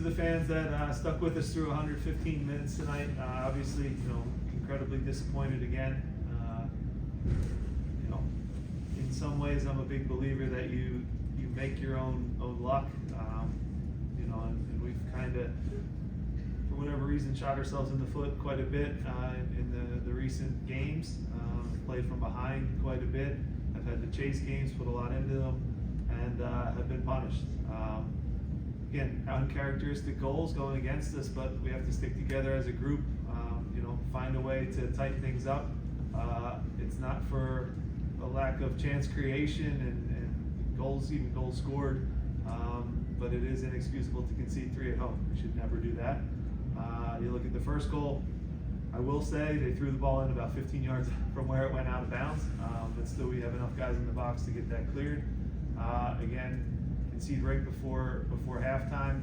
to the fans that stuck with us through 115 minutes tonight. Obviously, incredibly disappointed again. In some ways, I'm a big believer that you make your own luck. And we've kind of, for whatever reason, shot ourselves in the foot quite a bit in the recent games. Played from behind quite a bit. I've had to chase games, put a lot into them, and have been punished. Again, uncharacteristic goals going against us, but we have to stick together as a group, find a way to tighten things up. It's not for a lack of chance creation and goals, even goals scored, but it is inexcusable to concede 3 at home. We should never do that. You look at the first goal, I will say they threw the ball in about 15 yards from where it went out of bounds, but still we have enough guys in the box to get that cleared. Again, concede right before halftime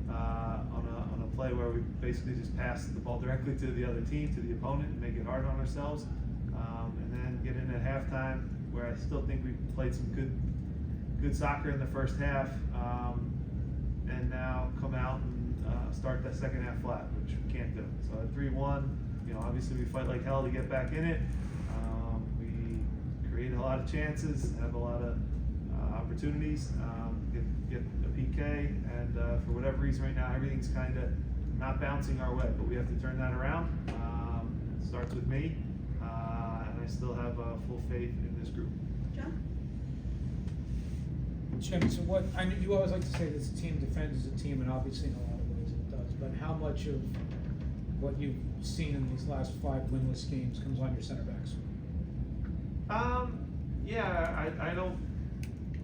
on a play where we basically just pass the ball directly to the other team, to the opponent, and make it hard on ourselves. And then get in at halftime, where I still think we played some good soccer in the first half, and now come out and start that second half flat, which we can't do. So at 3-1, obviously we fight like hell to get back in it. We create a lot of chances, have a lot of opportunities, get a PK, and for whatever reason right now everything's kind of not bouncing our way, but we have to turn that around. It starts with me, and I still have full faith in this group. John? Jim, so I know you always like to say this team defends as a team, and obviously in a lot of ways it does, but how much of what you've seen in these last 5 winless games comes on your center backs? I don't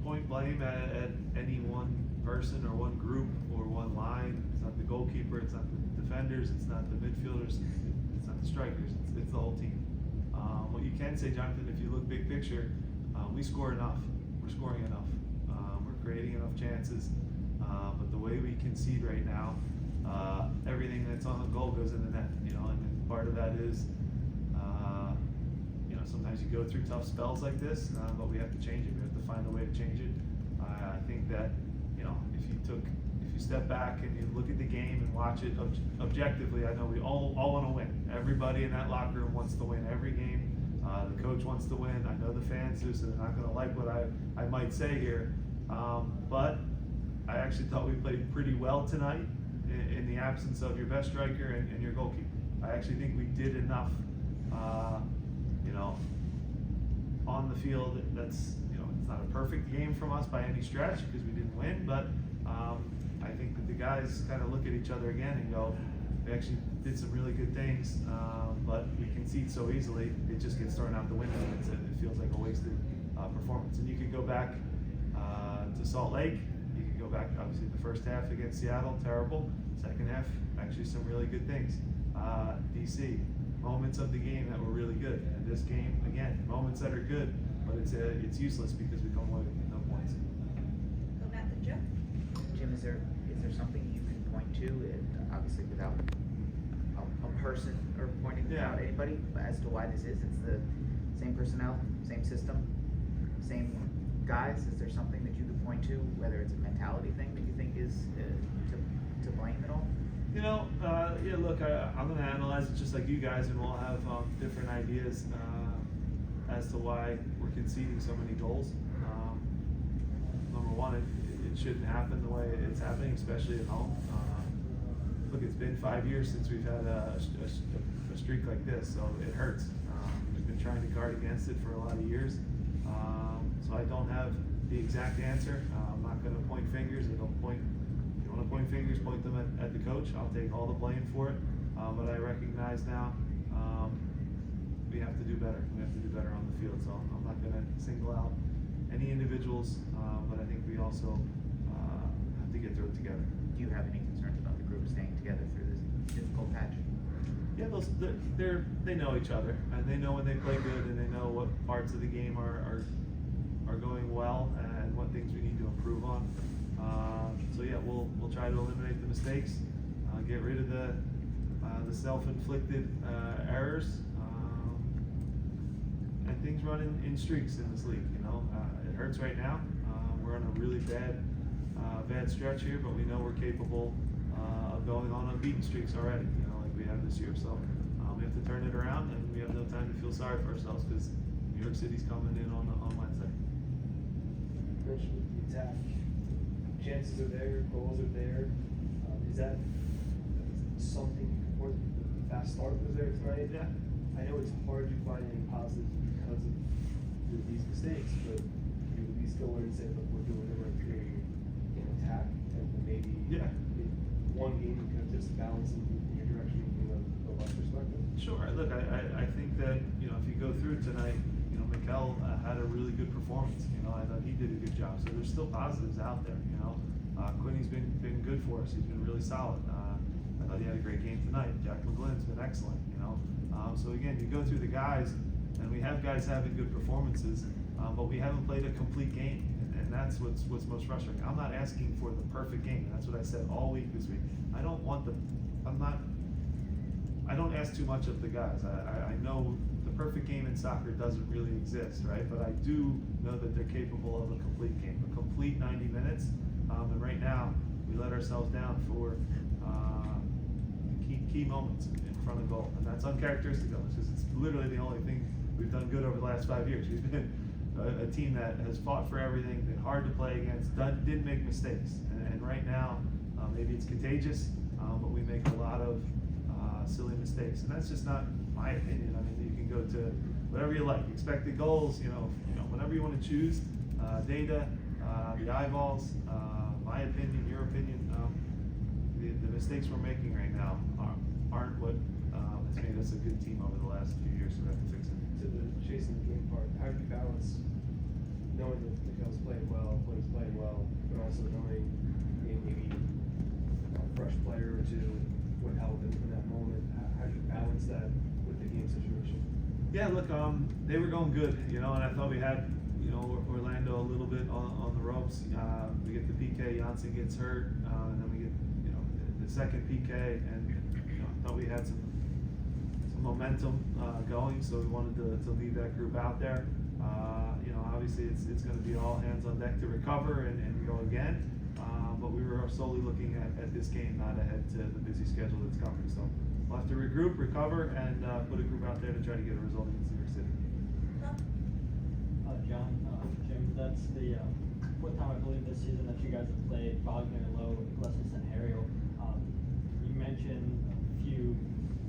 point blame at any one person or one group or one line. It's not the goalkeeper, it's not the defenders, it's not the midfielders, it's not the strikers, it's the whole team. What you can say, Jonathan, if you look big picture, we score enough. We're scoring enough. We're creating enough chances. But the way we concede right now, everything that's on the goal goes in the net. And part of that is, sometimes you go through tough spells like this, but we have to change it. We have to find a way to change it. I think that, if you step back and you look at the game and watch it objectively, I know we all want to win. Everybody in that locker room wants to win every game. The coach wants to win. I know the fans do, so they're not going to like what I might say here. But I actually thought we played pretty well tonight in the absence of your best striker and your goalkeeper. I actually think we did enough, on the field. That's, it's not a perfect game from us by any stretch because we didn't win, but I think that the guys kind of look at each other again and go, we actually did some really good things, but we concede so easily, it just gets thrown out the window. It feels like a wasted performance. And you could go back to Salt Lake. You could go back, obviously, the first half against Seattle, terrible. Second half, actually some really good things. DC, moments of the game that were really good. And this game, again, moments that are good, but it's useless because we come away with no points. Go back to Joe. Jim, is there something you can point to, obviously without a person or pointing out anybody, as to why this is? It's the same personnel, same system, same guys. Is there something that you could point to, whether it's a mentality thing that you think is to blame at all? Look, I'm going to analyze it just like you guys, and we'll have different ideas as to why we're conceding so many goals. Number one, it shouldn't happen the way it's happening, especially at home. Look, it's been 5 years since we've had a streak like this, so it hurts. We've been trying to guard against it for a lot of years, so I don't have the exact answer. I'm not going to point fingers. If you want to point fingers, point them at the coach. I'll take all the blame for it, but I recognize now we have to do better. We have to do better on the field, so I'm not going to single out any individuals, but I think we also have to get through it together. Do you have any concerns about the group staying together through this difficult patch? Yeah, they know each other, and they know when they play good, and they know what parts of the game are going well, and what things we need to improve on. So yeah, we'll try to eliminate the mistakes, get rid of the self-inflicted errors, and things run in streaks in this league. It hurts right now. We're on a really bad stretch here, but we know we're capable of going on unbeaten streaks already, like we have this year. So we have to turn it around, and we have no time to feel sorry for ourselves because New York City's coming in on Wednesday. Mentioned the attack. Chances are there, goals are there. Is that something, or the fast start was there tonight? Yeah. I know it's hard to find any positives because of these mistakes, but you at least go in and say, look, we're doing the right thing in attack, and maybe Yeah. in one game you could have just balance in your direction from the left perspective. Sure. Look, I think that, if you go through tonight, Mikel had a really good performance. I thought he did a good job. So there's still positives out there. Quinny's been good for us. He's been really solid. I thought he had a great game tonight. Jack McGlynn's been excellent. So again, you go through the guys, and we have guys having good performances, but we haven't played a complete game, and that's what's most frustrating. I'm not asking for the perfect game. And that's what I said all week this week. I don't ask too much of the guys. I know the perfect game in soccer doesn't really exist, right? But I do know that they're capable of a complete game, a complete 90 minutes. And right now, we let ourselves down for key moments in front of goal. And that's uncharacteristic of us, because it's literally the only thing we've done good over the last 5 years. We've been a team that has fought for everything, been hard to play against, didn't make mistakes. And right now, maybe it's contagious, but we make a lot of silly mistakes. And that's just not my opinion. I mean, you can go to whatever you like, expected goals, whatever you want to choose, data, the eyeballs, my opinion, your opinion. The mistakes we're making right now aren't what has made us a good team over the last few years, so we have to fix it. To the chasing the game part, how do you balance knowing that Mikel's playing well, when he's playing well, but also knowing maybe a fresh player or two would help in that moment? How do you balance that with the game situation? Yeah, look, they were going good, and I thought we had, Orlando a little bit on the ropes. We get the PK, Janssen gets hurt, and then we get, the second PK, and I thought we had some momentum going, so we wanted to leave that group out there. Obviously it's going to be all hands on deck to recover and go again. But we were solely looking at this game, not ahead to the busy schedule that's coming. So we'll have to regroup, recover, and put a group out there to try to get a result against New York City. John, Jim, that's the fourth time I believe this season that you guys have played Wagner low, Lessons and Ariel. You mentioned a few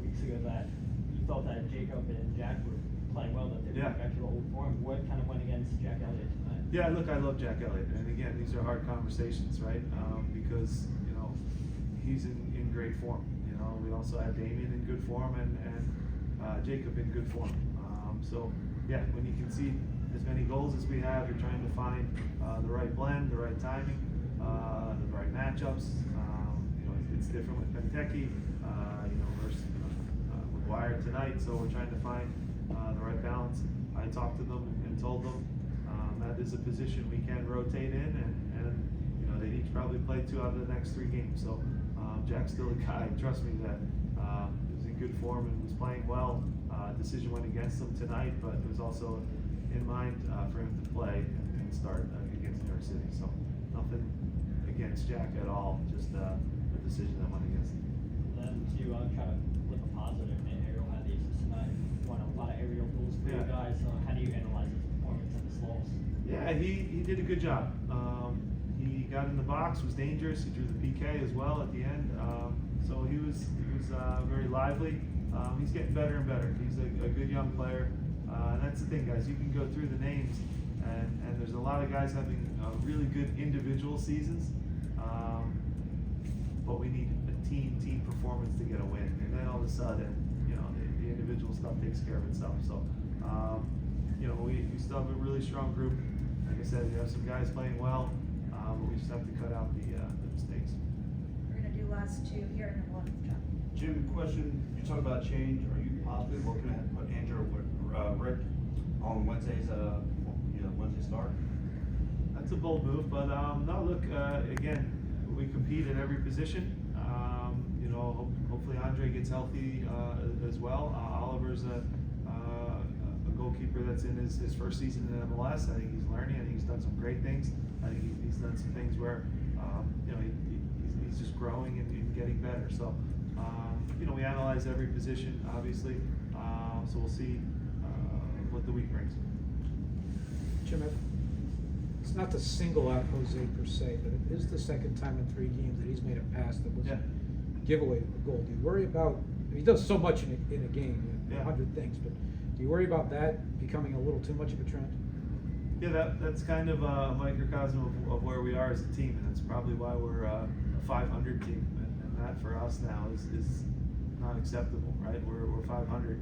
weeks ago that you felt that Jacob and Jack were playing well, that they were back to the old form. What kind of went against Jack Elliott tonight? Yeah, look, I love Jack Elliott, and again, these are hard conversations, right? Because he's in great form. We also have Damien in good form and Jacob in good form. So yeah, when you can see as many goals as we have, you're trying to find the right blend, the right timing, the right matchups. It's different with Benteke, versus McGuire tonight. So we're trying to find the right balance. I talked to them and told them that is a position we can rotate in, and they each probably play 2 out of the next 3 games. So Jack's still a guy, trust me, that was in good form and was playing well. Decision went against him tonight, but it was also in mind for him to play and start against New York City. So nothing against Jack at all, just a decision that went against him. Then to try to flip a positive, Ariel had the assist tonight, won a lot of aerial duels for you guys. So how do you analyze his performance in the slows? Yeah, he did a good job. He got in the box, was dangerous. He drew the PK as well at the end. So he was very lively. He's getting better and better. He's a good young player. And that's the thing, guys. You can go through the names, and there's a lot of guys having really good individual seasons. But we need a team performance to get a win. And then all of a sudden, the individual stuff takes care of itself. So, we still have a really strong group. Like I said, we have some guys playing well, but we just have to cut out the mistakes. We're gonna do last 2 here and then one, John. Jim, question, you talk about change, are you positive or can I put Andrew or Rick on Wednesday's Wednesday start? That's a bold move, but no, look, again, we compete at every position. Hopefully Andre gets healthy as well. Oliver's a goalkeeper that's in his first season in MLS. I think he's learning. I think he's done some great things. I think he's done some things where he's just growing and getting better. So, you know, we analyze every position, obviously, so we'll see what the week brings. Jim, it's not to single out Jose per se, but it is the second time in 3 games that he's made a pass that was Yeah. a giveaway to the goal. Do you worry about, he does so much in a game, Yeah. 100 things, but do you worry about that becoming a little too much of a trend? Yeah, that's kind of a microcosm of where we are as a team, and that's probably why we're a 500 team, and that for us now is not acceptable, right? We're 500,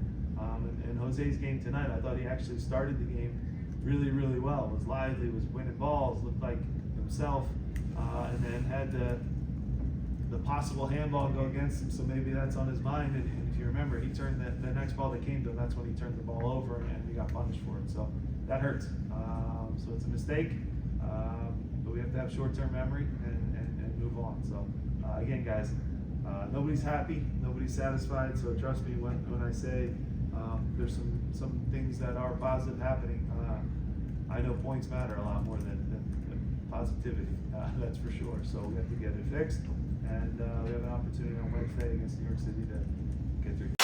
and Jose's game tonight, I thought he actually started the game really, really well. Was lively, was winning balls, looked like himself, and then had the possible handball go against him, so maybe that's on his mind. And if you remember, he turned the next ball that came to him, that's when he turned the ball over, and we got punished for it. So that hurts. So it's a mistake, but we have to have short-term memory and move on. So again, guys, nobody's happy, nobody's satisfied. So trust me when I say there's some things that are positive happening. I know points matter a lot more than positivity. That's for sure. So we have to get it fixed, and we have an opportunity on Wednesday against New York City to get 3 points.